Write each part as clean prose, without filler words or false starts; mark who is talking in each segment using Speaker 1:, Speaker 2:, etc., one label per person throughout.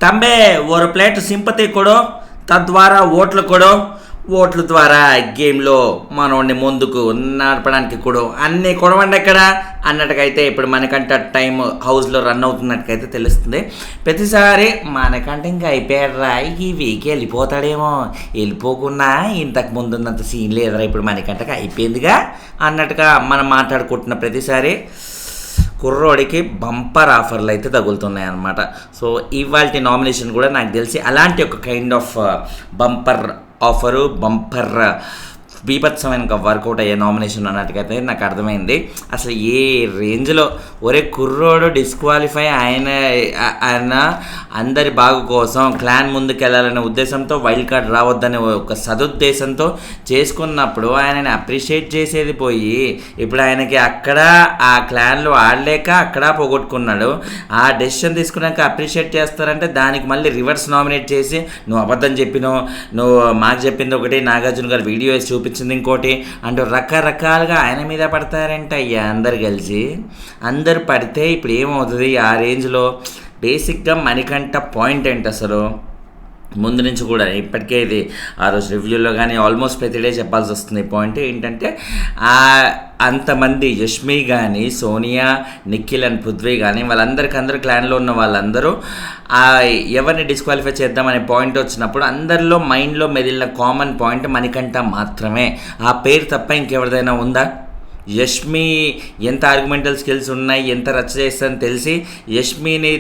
Speaker 1: ತಂಬೆ ஒரு plate sympathy కొడు, తద్వారా ఓట్లు కొడు, ఓట్ల ద్వారా గేమ్లో మనోడిని ముందుకు నడపడానికి కూడా అన్నీ కొడవండి ఎక్కడ అన్నట్టుకైతే ఇప్పుడు మనకంట టైం హౌస్లో రన్ అవుతున్నట్టుకైతే తెలుస్తుంది. ప్రతిసారి మనకంటే ఇంకా అయిపోయాడురా ఈ వీక్ వెళ్ళిపోతాడేమో, వెళ్ళిపోకున్నా ఇంతకు ముందు ఉన్నంత సీన్ లేదురా ఇప్పుడు మనకంటకి అయిపోయిందిగా అన్నట్టుగా మనం మాట్లాడుకుంటున్న ప్రతిసారి కుర్రోడికి బంపర్ ఆఫర్లు అయితే తగులుతున్నాయి అన్నమాట. సో ఇవాళ నామినేషన్ కూడా నాకు తెలిసి అలాంటి ఒక kind of bumper offer, bumper బీభత్సమైన వర్కౌట్ అయ్యే నామినేషన్ అన్నట్టుకైతే నాకు అర్థమైంది. అసలు ఏ రేంజ్లో ఒరే కుర్రోడు డిస్క్వాలిఫై ఆయన అందరి బాగు కోసం క్లాన్ ముందుకెళ్ళాలనే ఉద్దేశంతో వైల్డ్ కార్డ్ రావద్దనే ఒక సదుద్దేశంతో చేసుకున్నప్పుడు ఆయనని అప్రిషియేట్ చేసేది పోయి ఇప్పుడు ఆయనకి అక్కడ ఆ క్లాన్లో ఆడలేక అక్కడ పోగొట్టుకున్నాడు. ఆ డెసిషన్ తీసుకున్నాక అప్రిషియేట్ చేస్తారంటే దానికి మళ్ళీ రివర్స్ నామినేట్ చేసి నువ్వు అబద్ధం చెప్పినావు, నువ్వు మాకు చెప్పింది ఒకటి, నాగార్జున గారు వీడియో వేసి చూపించింది ఇంకోటి అంటూ రకరకాలుగా ఆయన మీద పడతారంట. అయ్యా అందరు కలిసి అందరు పడితే ఇప్పుడు ఏమవుతుంది ఆ రేంజ్లో? బేసిక్గా మణికంఠ పాయింట్ ఏంటి అసలు ముందు నుంచి కూడా ఇప్పటికే ఇది ఆ రోజు రివ్యూలో కానీ ఆల్మోస్ట్ ప్రతి డే చెప్పాల్సి వస్తుంది. పాయింట్ ఏంటంటే అంతమంది యష్మి కానీ, సోనియా, నిఖిల్ అండ్ పృథ్వీ కానీ అందరూ క్లాన్లో ఉన్న వాళ్ళందరూ ఎవరిని డిస్క్వాలిఫై చేద్దామనే పాయింట్ వచ్చినప్పుడు అందరిలో మైండ్లో మెదిలిన కామన్ పాయింట్ మణికంఠ మాత్రమే. ఆ పేరు తప్ప ఇంకెవరిదైనా ఉందా? యష్మి ఎంత ఆర్గ్యుమెంటల్ స్కిల్స్ ఉన్నాయి, ఎంత రచ్చ చేస్తుందని తెలిసి యష్మిని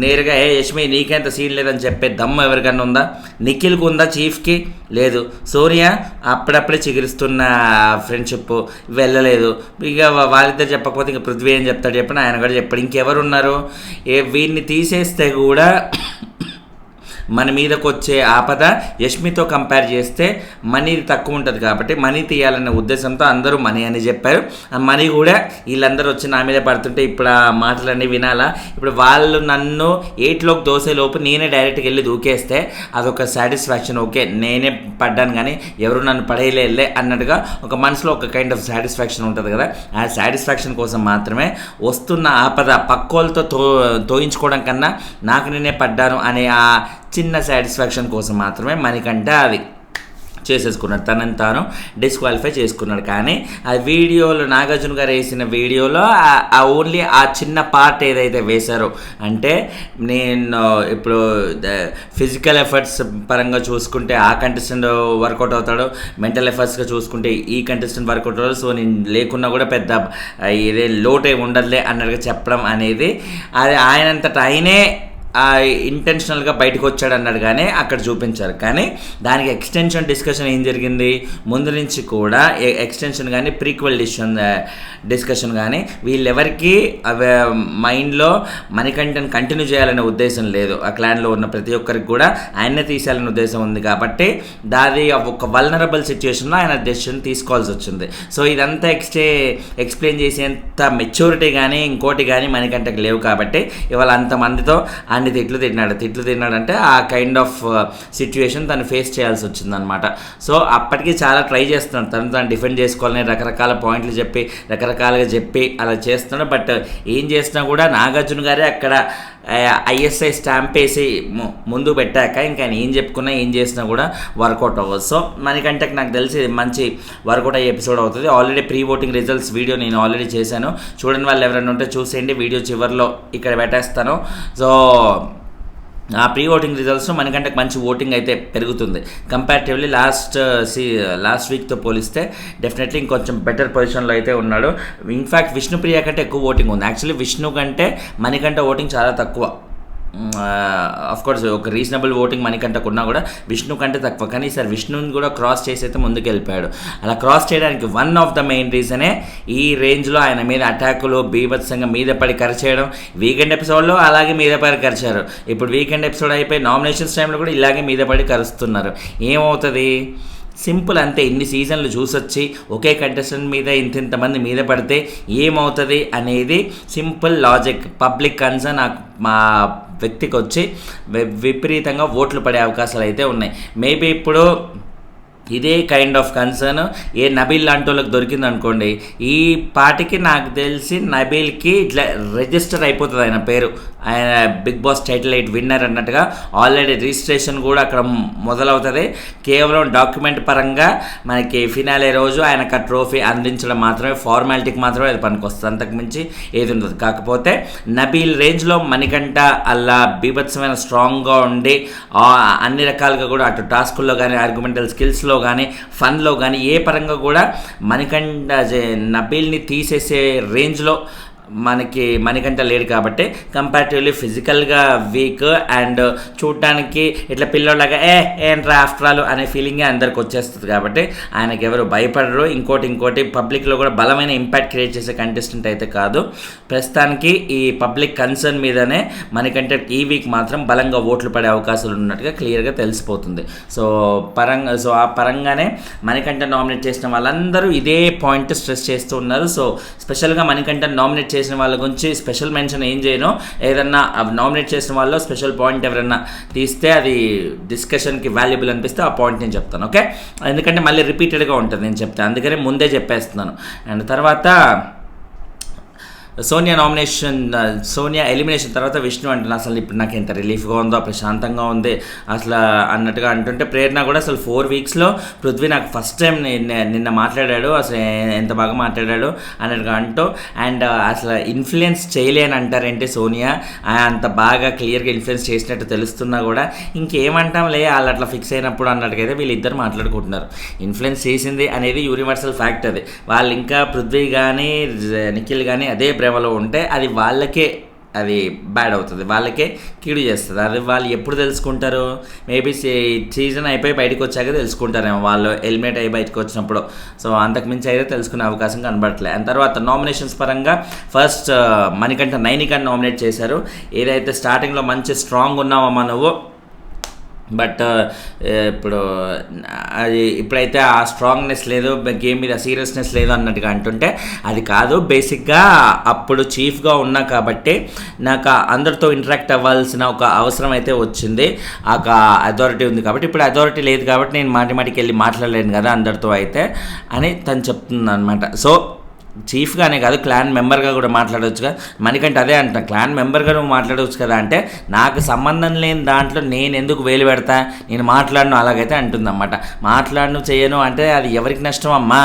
Speaker 1: నేరుగా యష్మి నీకెంత సీన్ లేదని చెప్పే దమ్ము ఎవరికన్నా ఉందా? నిఖిల్కి ఉందా? చీఫ్కి లేదు. సోనియా అప్పుడప్పుడే చిగురిస్తున్న ఫ్రెండ్షిప్ వెళ్ళలేదు. ఇక వాళ్ళిద్దరు చెప్పకపోతే ఇంక పృథ్వీ ఏం చెప్తాడు చెప్పిన ఆయన కూడా చెప్పాడు. ఇంకెవరు ఉన్నారు? వీడిని తీసేస్తే కూడా మన మీదకి వచ్చే ఆపద యష్మితో కంపేర్ చేస్తే మనీ తక్కువ ఉంటుంది కాబట్టి మనీ తీయాలనే ఉద్దేశంతో అందరూ మనీ అని చెప్పారు. ఆ మనీ కూడా వీళ్ళందరూ వచ్చి నా మీద పడుతుంటే ఇప్పుడు ఆ మాటలన్నీ వినాలా? ఇప్పుడు వాళ్ళు నన్ను 8లోకి దోసేలోపు నేనే డైరెక్ట్గా వెళ్ళి దూకేస్తే అదొక సాటిస్ఫాక్షన్. ఓకే నేనే పడ్డాను కానీ ఎవరు నన్ను పడేయలే అన్నట్టుగా ఒక మనసులో ఒక కైండ్ ఆఫ్ సాటిస్ఫాక్షన్ ఉంటుంది కదా. ఆ సాటిస్ఫాక్షన్ కోసం మాత్రమే వస్తున్న ఆపద పక్కోళ్ళతో తోయించుకోవడం కన్నా నాకు నేనే పడ్డాను అనే ఆ చిన్న సాటిస్ఫాక్షన్ కోసం మాత్రమే మణికంఠ అది చేసేసుకున్నాడు, తనని తాను డిస్క్వాలిఫై చేసుకున్నాడు. కానీ ఆ వీడియోలో నాగార్జున గారు వేసిన వీడియోలో ఓన్లీ ఆ చిన్న పార్ట్ ఏదైతే వేశారో అంటే నేను ఇప్పుడు ఫిజికల్ ఎఫర్ట్స్ పరంగా చూసుకుంటే ఆ కంటెస్టెంట్ వర్కౌట్ అవుతాడు, మెంటల్ ఎఫర్ట్స్గా చూసుకుంటే ఈ కంటెస్టెంట్ వర్కౌట్ అవుతాడు, సో నేను లేకున్నా కూడా పెద్ద ఇదే లోటే ఉండదులే అన్నట్టుగా చెప్పడం అనేది అది ఆయనంతటా ఆయనే ఇంటెన్షనల్గా బయటకు వచ్చాడు అన్నాడు కానీ అక్కడ చూపించారు. కానీ దానికి ఎక్స్టెన్షన్ డిస్కషన్ ఏం జరిగింది? ముందు నుంచి కూడా ఎక్స్టెన్షన్ కానీ ప్రీక్వెల్ డిస్కషన్ కానీ వీళ్ళెవరికి మైండ్లో మణికంఠని కంటిన్యూ చేయాలనే ఉద్దేశం లేదు. ఆ క్లాన్లో ఉన్న ప్రతి ఒక్కరికి కూడా ఆయన్నే తీసేయాలనే ఉద్దేశం ఉంది కాబట్టి దాది ఒక వల్నరబుల్ సిచ్యువేషన్లో ఆయన డెసిషన్ తీసుకోవాల్సి వచ్చింది. సో ఇదంతా ఎక్స్ప్లెయిన్ చేసేంత మెచ్యూరిటీ కానీ ఇంకోటి కానీ మణికంఠకి లేవు కాబట్టి ఇవాళ అంతమందితో అన్ని తిట్లు తిన్నాడంటే ఆ కైండ్ ఆఫ్ సిచ్యువేషన్ తను ఫేస్ చేయాల్సి వచ్చిందనమాట. సో అప్పటికి చాలా ట్రై చేస్తున్నాడు తను డిఫెండ్ చేసుకోవాలని రకరకాల పాయింట్లు చెప్పి రకరకాలుగా చెప్పి అలా చేస్తున్నాడు. బట్ ఏం చేసినా కూడా నాగార్జున గారే అక్కడ ఐఎస్ఐ స్టాంప్ వేసి ముందు పెట్టాక ఇంకా ఆయన ఏం చెప్పుకున్నా ఏం చేసినా కూడా వర్కౌట్ అవ్వదు. సో మనకంటే నాకు తెలిసి మంచి వర్కౌట్ అయ్యే ఎపిసోడ్ అవుతుంది. Already pre voting results video నేను ఆల్రెడీ చేశాను, చూడని వాళ్ళు ఎవరైనా ఉంటే చూసేయండి. వీడియో చివరిలో ఇక్కడ పెట్టేస్తాను. సో ఆ ప్రీ ఓటింగ్ రిజల్ట్స్లో మనకంటే మంచి ఓటింగ్ అయితే పెరుగుతుంది కంపారిటివ్లీ లాస్ట్ వీక్తో పోలిస్తే. డెఫినెట్లీ ఇంకొంచెం బెటర్ పొజిషన్లో అయితే ఉన్నాడు. ఇన్ఫ్యాక్ట్ విష్ణుప్రియ కంటే ఎక్కువ ఓటింగ్ ఉంది. యాక్చువల్లీ విష్ణు కంటే మణికంఠ ఓటింగ్ చాలా తక్కువ. అఫ్కోర్స్ ఒక రీజనబుల్ ఓటింగ్ మణికంఠకు ఉన్నా కూడా విష్ణు కంటే తక్కువ. కానీ ఈసారి విష్ణుని కూడా క్రాస్ చేసి అయితే ముందుకు వెళ్ళిపోయాడు. అలా క్రాస్ చేయడానికి వన్ ఆఫ్ ద మెయిన్ రీజనే ఈ రేంజ్లో ఆయన మీద అటాకులు బీభత్సంగా మీద పడి కరిచేయడం. వీకెండ్ ఎపిసోడ్లో అలాగే మీద పడి కరిచారు. ఇప్పుడు వీకెండ్ ఎపిసోడ్ అయిపోయి నామినేషన్స్ టైంలో కూడా ఇలాగే మీద పడి కరుస్తున్నారు. ఏమవుతుంది? సింపుల్ అంతే. ఇన్ని సీజన్లు చూసొచ్చి ఒకే కంటెస్టెంట్ మీద ఇంతమంది మీద పడితే ఏమవుతుంది అనేది సింపుల్ లాజిక్. పబ్లిక్ కన్సర్న్ మా వ్యక్తికి వచ్చి విపరీతంగా ఓట్లు పడే అవకాశాలు అయితే ఉన్నాయి. మేబీ ఇప్పుడు ఇదే కైండ్ ఆఫ్ కన్సర్న్ నబీల్ లాంటి వాళ్ళకి దొరికింది అనుకోండి, ఈ పాటికి నాకు తెలిసి నబీల్కి ఇట్లా రిజిస్టర్ అయిపోతుంది ఆయన పేరు ఆయన బిగ్ బాస్ టైటిల్ 8 విన్నర్ అన్నట్టుగా ఆల్రెడీ రిజిస్ట్రేషన్ కూడా అక్కడ మొదలవుతుంది. కేవలం డాక్యుమెంట్ పరంగా మనకి ఫినాలే రోజు ఆయనకు ఆ ట్రోఫీ అందించడం మాత్రమే, ఫార్మాలిటీకి మాత్రమే అది పనికొస్తుంది, అంతకుమించి ఏది ఉండదు. కాకపోతే నబీల్ రేంజ్లో మణికంఠ అలా బీభత్సమైన స్ట్రాంగ్గా ఉండి అన్ని రకాలుగా కూడా అటు టాస్కుల్లో కానీ, ఆర్గ్యుమెంటల్ స్కిల్స్లో కానీ, ఫన్లో కానీ ఏ పరంగా కూడా మణికంఠ నబీల్ని తీసేసే రేంజ్లో మణికంఠ లేడు కాబట్టి కంపారిటివ్లీ ఫిజికల్గా వీక్ అండ్ చూడటానికి ఇట్లా పిల్లోళ్ళగా ఏంట్రా ఆఫ్టర్ ఆల్ అనే ఫీలింగే అందరికి వచ్చేస్తుంది. కాబట్టి ఆయనకి ఎవరు భయపడరు. ఇంకోటి పబ్లిక్లో కూడా బలమైన ఇంపాక్ట్ క్రియేట్ చేసే కంటెస్టెంట్ అయితే కాదు. ప్రస్తుతానికి ఈ పబ్లిక్ కన్సర్న్ మీదనే మణికంఠ ఈ వీక్ మాత్రం బలంగా ఓట్లు పడే అవకాశాలు ఉన్నట్టుగా క్లియర్గా తెలిసిపోతుంది. సో ఆ పరంగానే మణికంఠ నామినేట్ చేసిన వాళ్ళందరూ ఇదే పాయింట్ స్ట్రెస్ చేస్తూ ఉన్నారు. సో స్పెషల్గా మణికంఠ నామినేట్ చేసిన వాళ్ళ గురించి స్పెషల్ మెన్షన్ ఏం చేయను, ఏదన్నా నామినేట్ చేసిన వాళ్ళు స్పెషల్ పాయింట్ ఎవరన్నా తీస్తే అది డిస్కషన్కి వాల్యుబుల్ అనిపిస్తే ఆ పాయింట్ నేను చెప్తాను. ఓకే, ఎందుకంటే మళ్ళీ రిపీటెడ్గా ఉంటుంది నేను చెప్తాను, అందుకనే ముందే చెప్పేస్తున్నాను. అండ్ తర్వాత సోనియా ఎలిమినేషన్ తర్వాత విష్ణు అంటున్నా అసలు ఇప్పుడు నాకు ఎంత రిలీఫ్గా ఉందో, ప్రశాంతంగా ఉంది అసలు అన్నట్టుగా అంటుంటే, ప్రేరణ కూడా అసలు 4 వీక్స్లో పృథ్వీ నాకు ఫస్ట్ టైం నిన్న మాట్లాడాడు, అసలు ఎంత బాగా మాట్లాడాడు అన్నట్టుగా అంటూ, అండ్ అసలు ఇన్ఫ్లుయెన్స్ చేయలేని అంటారేంటి సోనియా, అంత బాగా క్లియర్గా ఇన్ఫ్లుయెన్స్ చేసినట్టు తెలుస్తున్నా కూడా ఇంకేమంటాంలే వాళ్ళు అట్లా ఫిక్స్ అయినప్పుడు అన్నట్టుగా అయితే వీళ్ళిద్దరు మాట్లాడుకుంటున్నారు. ఇన్ఫ్లుయెన్స్ చేసింది అనేది యూనివర్సల్ ఫ్యాక్ట్. అది వాళ్ళు ఇంకా పృథ్వీ కానీ నిఖిల్ కానీ అదే ప్రేమలో ఉంటే అది వాళ్ళకే అది బ్యాడ్ అవుతుంది, వాళ్ళకే కీడు చేస్తుంది. అది వాళ్ళు ఎప్పుడు తెలుసుకుంటారు? మేబీ సీజన్ అయిపోయి బయటకు వచ్చాక తెలుసుకుంటారేమో, వాళ్ళు ఎలిమినేట్ అయ్యి బయటకు వచ్చినప్పుడు. సో అంతకుమించి అయితే తెలుసుకునే అవకాశం కనబడట్లేదు. అండ్ తర్వాత నామినేషన్స్ పరంగా ఫస్ట్ మణికంఠ నైనికాని నామినేట్ చేశారు. ఏదైతే స్టార్టింగ్లో మంచి స్ట్రాంగ్ ఉన్నావమ్మా నువ్వు, బట్ ఇప్పుడైతే ఆ స్ట్రాంగ్నెస్ లేదు, గేమ్ మీద సీరియస్నెస్ లేదు అన్నట్టుగా అంటుంటే అది కాదు. బేసిక్గా అప్పుడు చీఫ్గా ఉన్నా కాబట్టి నాకు అందరితో ఇంటరాక్ట్ అవ్వాల్సిన ఒక అవసరం అయితే వచ్చింది, ఒక అథారిటీ ఉంది కాబట్టి. ఇప్పుడు అథారిటీ లేదు కాబట్టి నేను మాటికి వెళ్ళి మాట్లాడలేను కదా అందరితో అయితే అని తను చెప్తుంది అనమాట. సో చీఫ్గానే కాదు, క్లాన్ మెంబర్గా కూడా మాట్లాడవచ్చు కదా. మనకంటే అదే అంట, క్లాన్ మెంబర్గా నువ్వు మాట్లాడవచ్చు కదా అంటే, నాకు సంబంధం లేని దాంట్లో నేను ఎందుకు వేలు పెడతా, నేను మాట్లాడను అలాగైతే అంటుందన్నమాట. మాట్లాడను చేయను అంటే అది ఎవరికి నష్టం అమ్మా,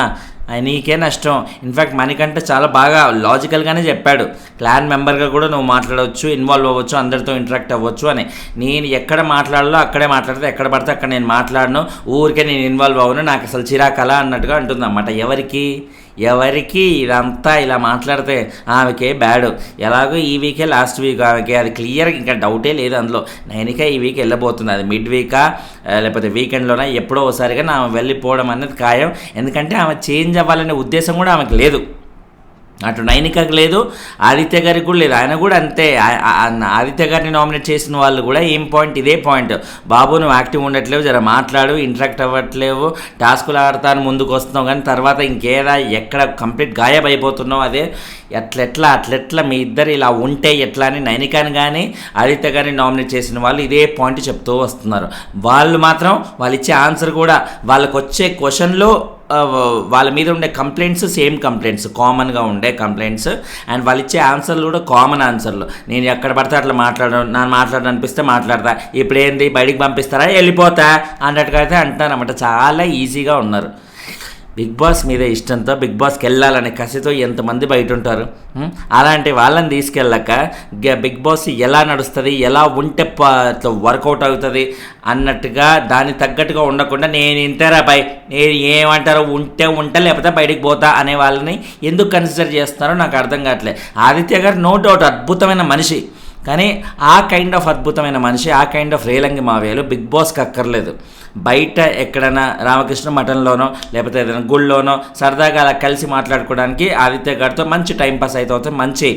Speaker 1: నీకే నష్టం. ఇన్ఫ్యాక్ట్ మణికంఠ చాలా బాగా లాజికల్గానే చెప్పాడు, క్లాన్ మెంబర్గా కూడా నువ్వు మాట్లాడవచ్చు, ఇన్వాల్వ్ అవ్వచ్చు, అందరితో ఇంటరాక్ట్ అవ్వచ్చు అని. నేను ఎక్కడ మాట్లాడాలో అక్కడే మాట్లాడితే, ఎక్కడ పడితే అక్కడ నేను మాట్లాడను, ఊరికే నేను ఇన్వాల్వ్ అవ్వను, నాకు అసలు చిరాకలా అన్నట్టుగా అంటుందన్నమాట. ఎవరికి ఇదంతా ఇలా మాట్లాడితే ఆమెకే బ్యాడ్. ఎలాగో ఈ వీకే లాస్ట్ వీక్ ఆమెకి అది క్లియర్, ఇంకా డౌటే లేదు అందులో. నైనిక ఈ వీక్ వెళ్ళబోతుంది, అది మిడ్ వీకా లేకపోతే వీకెండ్లోనా ఎప్పుడో ఒకసారిగా ఆమె వెళ్ళిపోవడం అనేది ఖాయం. ఎందుకంటే ఆమె చేంజ్ అవ్వాలనే ఉద్దేశం కూడా ఆమెకు లేదు, అటు నైనికకు లేదు, ఆదిత్య గారికి కూడా లేదు. ఆయన కూడా అంతే, ఆదిత్య గారిని నామినేట్ చేసిన వాళ్ళు కూడా ఏం పాయింట్, ఇదే పాయింట్, బాబు నువ్వు యాక్టివ్ ఉండట్లేవు, జర మాట్లాడు, ఇంటరాక్ట్ అవ్వట్లేవు, టాస్కులు ఆడతాను ముందుకు వస్తున్నావు కానీ తర్వాత ఇంకేదా ఎక్కడ కంప్లీట్ గాయబ్ అయిపోతున్నావు, అదే అట్లెట్లా మీ ఇద్దరు ఇలా ఉంటే ఎట్లా అని నైనికాని కానీ ఆదిత్య గారిని నామినేట్ చేసిన వాళ్ళు ఇదే పాయింట్ చెప్తూ వస్తున్నారు. వాళ్ళు మాత్రం వాళ్ళు ఇచ్చే ఆన్సర్ కూడా, వాళ్ళకు వచ్చే క్వశ్చన్లో వాళ్ళ మీద ఉండే కంప్లైంట్స్ సేమ్ కంప్లైంట్స్, కామన్గా ఉండే కంప్లైంట్స్, అండ్ వాళ్ళు ఇచ్చే ఆన్సర్లు కూడా కామన్ ఆన్సర్లు. నేను ఎక్కడ పడితే అట్లా మాట్లాడాలనిపిస్తే మాట్లాడతా, ఇప్పుడు ఏంది బయటికి పంపిస్తారా వెళ్ళిపోతా అన్నట్టుగా అయితే అంటారన్నమాట. చాలా ఈజీగా ఉన్నారు. బిగ్ బాస్ మీద ఇష్టంతో, బిగ్ బాస్కి వెళ్ళాలనే కసితో ఎంతమంది బయట ఉంటారు. అలాంటి వాళ్ళని తీసుకెళ్ళాక బిగ్ బాస్ ఎలా నడుస్తుంది, ఎలా ఉంటే వర్కౌట్ అవుతుంది అన్నట్టుగా దానికి తగ్గట్టుగా ఉండకుండా నేను ఇంటారా నేను ఏమంటారో ఉంటే లేకపోతే బయటికి పోతా అనే వాళ్ళని ఎందుకు కన్సిడర్ చేస్తున్నారో నాకు అర్థం కావట్లేదు. ఆదిత్య గారు నో డౌట్ అద్భుతమైన మనిషి, కానీ ఆ కైండ్ ఆఫ్ అద్భుతమైన మనిషి, ఆ కైండ్ ఆఫ్ రేలంగి మావేలు బిగ్ బాస్కి అక్కర్లేదు. బయట ఎక్కడైనా రామకృష్ణ మఠంలోనో లేకపోతే ఏదైనా గుళ్ళోనో సరదాగా అలా కలిసి మాట్లాడుకోవడానికి ఆదిత్య గారితో మంచి టైంపాస్ అయితే అవుతాయి, మంచి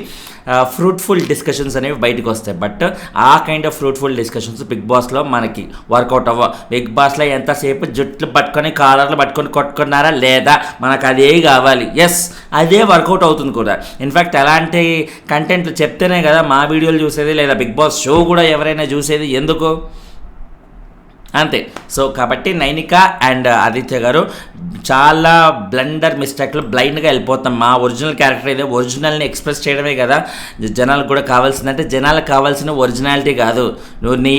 Speaker 1: ఫ్రూట్ఫుల్ డిస్కషన్స్ అనేవి బయటకు వస్తాయి. బట్ ఆ kind of fruitful discussions big బాస్లో మనకి వర్కౌట్ అవ్వ. బిగ్ బాస్లో ఎంతసేపు జుట్లు పట్టుకొని కాలర్లు పట్టుకొని కొట్టుకున్నారా లేదా, మనకు అదే కావాలి. ఎస్, అదే వర్కౌట్ అవుతుంది కూడా. ఇన్ఫ్యాక్ట్ అలాంటి కంటెంట్లు చెప్తేనే కదా మా వీడియోలు చూసేది, లేదా బిగ్ బాస్ షో కూడా ఎవరైనా చూసేది. ఎందుకు అంతే. సో కాబట్టి నైనిక అండ్ ఆదిత్య గారు చాలా బ్లండర్ మిస్టేక్లు బ్లైండ్గా వెళ్ళిపోతాం. మా ఒరిజినల్ క్యారెక్టర్ ఇదే, ఒరిజినల్ని ఎక్స్ప్రెస్ చేయడమే కదా జనాలకు కూడా కావాల్సిందంటే, జనాలకు కావాల్సిన ఒరిజినాలిటీ కాదు, నువ్వు నీ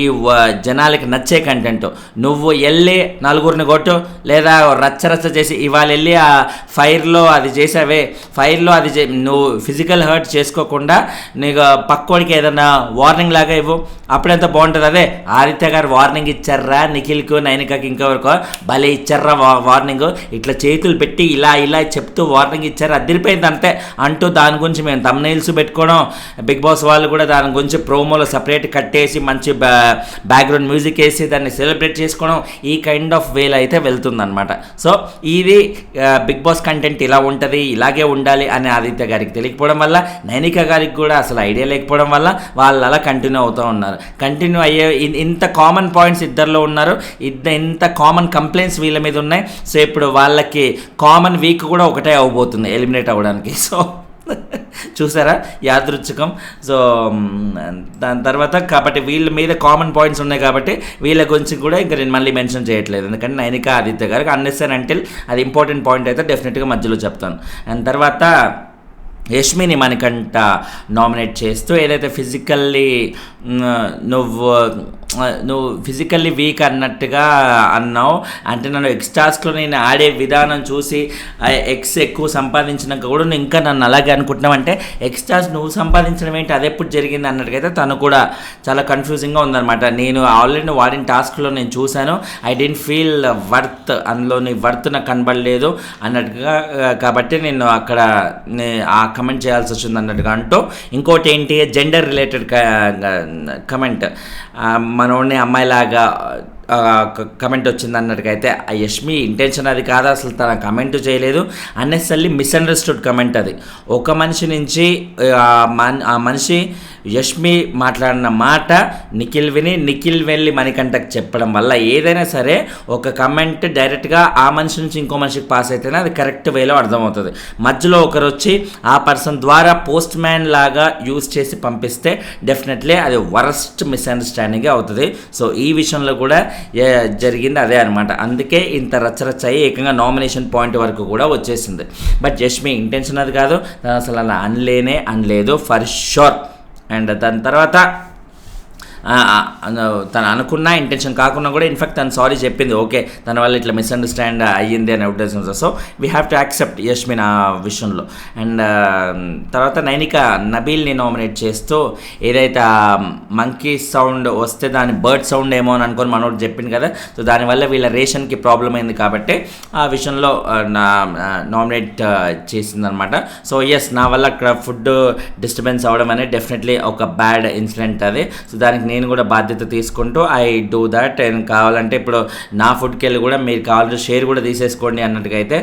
Speaker 1: జనాలకి నచ్చే కంటెంట్. నువ్వు వెళ్ళి నలుగురిని కొట్టు లేదా రచ్చరచ్చ చేసి ఇవాళ వెళ్ళి ఆ ఫైర్లో అది చేసావే, ఫైర్లో అది నువ్వు ఫిజికల్ హర్ట్ చేసుకోకుండా నీకు పక్కోడికి ఏదైనా వార్నింగ్ లాగా ఇవ్వు, అప్పుడెంత బాగుంటుంది. అదే ఆదిత్య గారు వార్నింగ్ ఇచ్చారా నిఖిల్కు నైనికకి ఇంకెవరికో భలే ఇచ్చారా వార్నింగ్, ఇట్లా చేతులు పెట్టి ఇలా ఇలా చెప్తూ వార్నింగ్ ఇచ్చారు, అదిరిపోయింది అంతే అంటూ దాని గురించి మేము తమ్నైల్స్ పెట్టుకోవడం, బిగ్ బాస్ వాళ్ళు కూడా దాని గురించి ప్రోమోలో సపరేట్ కట్టేసి మంచి బ్యాక్గ్రౌండ్ మ్యూజిక్ వేసి దాన్ని సెలబ్రేట్ చేసుకోవడం, ఈ కైండ్ ఆఫ్ వేలో అయితే వెళ్తుందన్నమాట. సో ఇది బిగ్ బాస్ కంటెంట్ ఇలా ఉంటుంది, ఇలాగే ఉండాలి అని ఆదిత్య గారికి తెలియకపోవడం వల్ల, నైనిక గారికి కూడా అసలు ఐడియా లేకపోవడం వల్ల వాళ్ళు అలా కంటిన్యూ అవుతూ ఉన్నారు. కంటిన్యూ అయ్యే ఇంత కామన్ పాయింట్స్ ఇద్దరిలో ఉన్నారు, ఇంత కామన్ కంప్లైంట్స్ వీళ్ళ మీద ఉన్నాయి. సో ఇప్పుడు వాళ్ళకి కామన్ వీక్ కూడా ఒకటే అవబోతుంది ఎలిమినేట్ అవ్వడానికి. సో చూసారా యాదృచ్ఛికం. సో దాని తర్వాత కాబట్టి వీళ్ళ మీద కామన్ పాయింట్స్ ఉన్నాయి కాబట్టి వీళ్ళ గురించి కూడా ఇంకా నేను మళ్ళీ మెన్షన్ చేయట్లేదు, ఎందుకంటే నైనిక ఆదిత్య గారికి అన్నెసరీ అంటిల్ అది ఇంపార్టెంట్ పాయింట్ అయితే డెఫినెట్గా మధ్యలో చెప్తాను. అండ్ తర్వాత యష్మిని మణికంఠ నామినేట్ చేస్తూ ఏదైతే ఫిజికల్లీ నువ్వు ఫిజికల్లీ వీక్ అన్నట్టుగా అన్నావు, అంటే నన్ను ఎక్స్ట్రాస్లో నేను ఆడే విధానం చూసి ఎక్కువ సంపాదించినాక కూడా నువ్వు ఇంకా నన్ను అలాగే అనుకుంటున్నావు, అంటే ఎక్స్ట్రాస్ నువ్వు సంపాదించడం ఏంటి, అది ఎప్పుడు జరిగింది అన్నట్టుగైతే తను కూడా చాలా కన్ఫ్యూజింగ్గా ఉందన్నమాట. నేను ఆల్రెడీ వాడిన టాస్క్లో నేను చూశాను, ఐ డెంట్ ఫీల్ వర్త్, అందులో నీ వర్త్ నాకు కనబడలేదు అన్నట్టుగా, కాబట్టి నేను అక్కడ ఆ కమెంట్ చేయాల్సి వచ్చింది అన్నట్టుగా అంటూ, ఇంకోటి ఏంటి జెండర్ రిలేటెడ్ కమెంట్, మనోడిని అమ్మాయిలాగా కమెంట్ వచ్చింది అన్నట్టుకైతే ఆ యష్మి ఇంటెన్షన్ అది కాదు, అసలు తన కమెంట్ చేయలేదు, అన్నెసరీ మిస్అండర్స్టూడ్ కమెంట్ అది. ఒక మనిషి నుంచి ఆ మనిషి యష్మి మాట్లాడిన మాట నిఖిల్ విని నిఖిల్ వెళ్ళి మణికంఠకి చెప్పడం వల్ల ఏదైనా సరే ఒక కమెంట్ డైరెక్ట్గా ఆ మనిషి నుంచి ఇంకో మనిషికి పాస్ అయితేనే అది కరెక్ట్ వేలో అర్థమవుతుంది. మధ్యలో ఒకరు వచ్చి ఆ పర్సన్ ద్వారా పోస్ట్ మ్యాన్ లాగా యూజ్ చేసి పంపిస్తే డెఫినెట్లీ అది వరస్ట్ మిస్అండర్స్టాండింగ్ అవుతుంది. సో ఈ విషయంలో కూడా జరిగింది అదే అనమాట. అందుకే ఇంత రచ్చరచ్చ అయ్యి ఏకంగా నామినేషన్ పాయింట్ వరకు కూడా వచ్చేసింది. బట్ యష్మి ఇంటెన్షన్ అది కాదు, తను అసలు అలా అనలేదు ఫర్ షూర్. అండ్ దాని తర్వాత తను అనుకున్న ఇంటెన్షన్ కాకుండా కూడా ఇన్ఫాక్ట్ తను సారీ చెప్పింది, ఓకే తన వల్ల ఇట్లా మిస్అండర్స్టాండ్ అయ్యింది అనే ఉద్దేశంతో. So we have to accept Yashmin ఆ విషయంలో. అండ్ తర్వాత నైనిక నబీల్ని నామినేట్ చేస్తూ ఏదైతే మంకీ సౌండ్ వస్తే దాని బర్డ్ సౌండ్ ఏమో అని అనుకొని మనోడు చెప్పింది కదా, సో దానివల్ల వీళ్ళ రేషన్కి ప్రాబ్లం అయింది కాబట్టి ఆ విషయంలో నామినేట్ చేసిందనమాట. సో ఎస్, నా వల్ల అక్కడ ఫుడ్ డిస్టర్బెన్స్ అవ్వడం అనేది డెఫినెట్లీ ఒక బ్యాడ్ ఇన్సిడెంట్ అది. సో దానికి నేను కూడా బాధ్యత తీసుకుంటూ ఐ డూ దట్. అండ్ కావాలంటే ఇప్పుడు నా ఫుడ్కి వెళ్ళి కూడా మీరు కావాలంటే షేర్ కూడా తీసేసుకోండి అన్నట్టుగా అయితే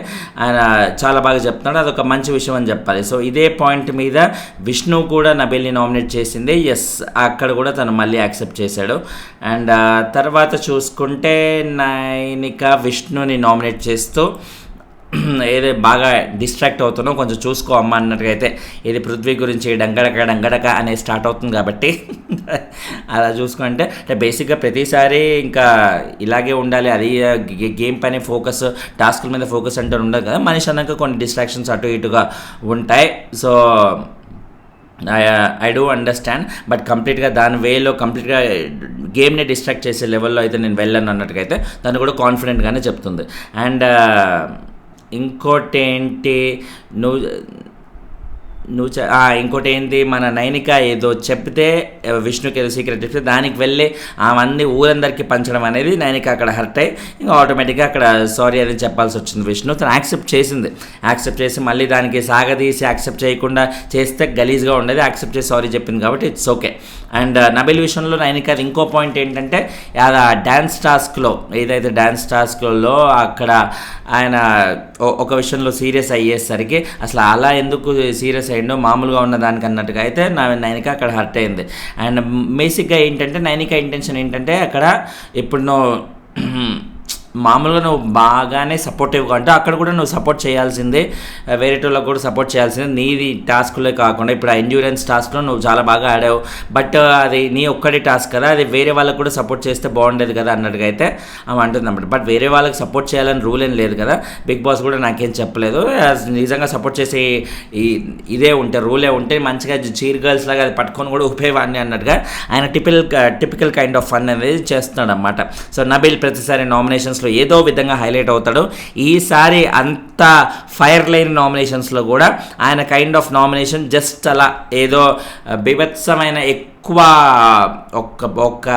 Speaker 1: ఆయన చాలా బాగా చెప్తున్నాడు, అదొక మంచి విషయం అని చెప్పాలి. సో ఇదే పాయింట్ మీద విష్ణు కూడా నబీల్ని నామినేట్ చేసింది, ఎస్ అక్కడ కూడా తను మళ్ళీ యాక్సెప్ట్ చేశాడు. అండ్ తర్వాత చూసుకుంటే నైనిక విష్ణుని నామినేట్ చేస్తూ ఏదో బాగా డిస్ట్రాక్ట్ అవుతున్నావు కొంచెం చూసుకో అమ్మ అన్నట్టుగా అయితే, ఇది పృథ్వీ గురించి డంగడక అనేది స్టార్ట్ అవుతుంది కాబట్టి అలా చూసుకుంటే అంటే బేసిక్గా ప్రతిసారి ఇంకా ఇలాగే ఉండాలి, అది గేమ్ పైన ఫోకస్ టాస్కుల మీద ఫోకస్ అంటే ఉండదు కదా, మనిషి అన్నాక కొన్ని డిస్ట్రాక్షన్స్ అటు ఇటుగా ఉంటాయి. So I do understand, but కంప్లీట్గా దాని వేలో కంప్లీట్గా గేమ్ని డిస్ట్రాక్ట్ చేసే లెవెల్లో అయితే నేను వెళ్ళాను అన్నట్టుగా అయితే తను కూడా కాన్ఫిడెంట్గానే చెప్తుంది. అండ్ ఇంకోటి ఏంటి ఇంకోటి ఏంటి మన నైనిక ఏదో చెప్తే విష్ణుకి ఏదో సీక్రెట్ చెప్తే దానికి వెళ్ళి అవన్నీ ఊరందరికీ పంచడం అనేది నైనిక అక్కడ హర్ట్ అయ్యి ఇంకా ఆటోమేటిక్గా అక్కడ సారీ అని చెప్పాల్సి వచ్చింది. విష్ణు తను యాక్సెప్ట్ చేసి మళ్ళీ దానికి సాగదీసి యాక్సెప్ట్ చేయకుండా చేస్తే గలీజ్గా ఉండేది, యాక్సెప్ట్ చేసి సారీ చెప్పింది కాబట్టి ఇట్స్ ఓకే. అండ్ నబీల్ విషయంలో నైనిక ఇంకో పాయింట్ ఏంటంటే డ్యాన్స్ టాస్క్లో ఏదైతే డ్యాన్స్ టాస్క్లో అక్కడ ఆయన ఒక విషయంలో సీరియస్ అయ్యేసరికి అసలు అలా ఎందుకు సీరియస్ అయ్యిండో మామూలుగా ఉన్న దానికి అన్నట్టుగా అయితే నైనిక అక్కడ హర్ట్ అయింది. అండ్ బేసిక్గా ఏంటంటే నైనిక ఇంటెన్షన్ ఏంటంటే అక్కడ ఇప్పుడు మామూలుగా నువ్వు బాగానే సపోర్టివ్గా అంటే అక్కడ కూడా నువ్వు సపోర్ట్ చేయాల్సిందే, వేరే వాళ్ళకి కూడా సపోర్ట్ చేయాల్సిందే. నీది టాస్క్లే కాకుండా ఇప్పుడు ఆ ఎండ్యూరెన్స్ టాస్క్లో నువ్వు చాలా బాగా ఆడావు, బట్ అది నీ ఒక్కడి టాస్క్ కదా, అది వేరే వాళ్ళకి కూడా సపోర్ట్ చేస్తే బాగుండేది కదా అన్నట్టుగా అయితే ఆమె అంటుంది అన్నమాట. బట్ వేరే వాళ్ళకి సపోర్ట్ చేయాలని రూల్ ఏం లేదు కదా, బిగ్ బాస్ కూడా నాకేం చెప్పలేదు. నిజంగా సపోర్ట్ చేసే ఇదే ఉంటే రూలే ఉంటే మంచిగా చీర్ గర్ల్స్ లాగా అది పట్టుకొని కూడా ఉపయోగవాడిని అన్నట్టుగా ఆయన టిపికల్ కైండ్ ఆఫ్ ఫన్ అనేది చేస్తున్నాడు అన్నమాట. సో నబీల్ ప్రతిసారి నామినేషన్స్లో ఏదో విధంగా హైలైట్ అవుతాడు. ఈసారి అంత ఫైర్ లైన్ నామినేషన్స్లో కూడా ఆయన కైండ్ ఆఫ్ నామినేషన్ జస్ట్ అలా ఏదో బీభత్సమైన ఎక్కువ ఒక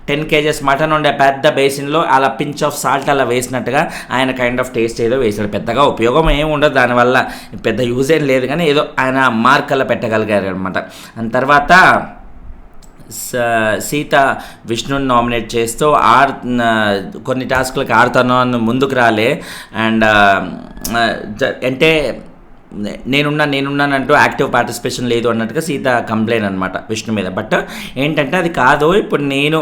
Speaker 1: 10 kgs మటన్ ఉండే పెద్ద బేసిన్లో అలా పించ్ ఆఫ్ సాల్ట్ అలా వేసినట్టుగా ఆయన కైండ్ ఆఫ్ టేస్ట్ ఏదో వేసాడు. పెద్దగా ఉపయోగం ఏమి ఉండదు దానివల్ల, పెద్ద యూజ్ ఏం లేదు, కానీ ఏదో ఆయన మార్క్ అలా పెట్టగలిగారు అనమాట. దాని తర్వాత సీత విష్ణుని నామినేట్ చేస్తూ కొన్ని టాస్క్లకి ఆడుతాను ముందుకు రాలే, అండ్ అంటే నేనున్నానంటూ యాక్టివ్ పార్టిసిపేషన్ లేదు అన్నట్టుగా సీత కంప్లైంట్ అనమాట విష్ణు మీద. బట్ ఏంటంటే అది కాదు, ఇప్పుడు నేను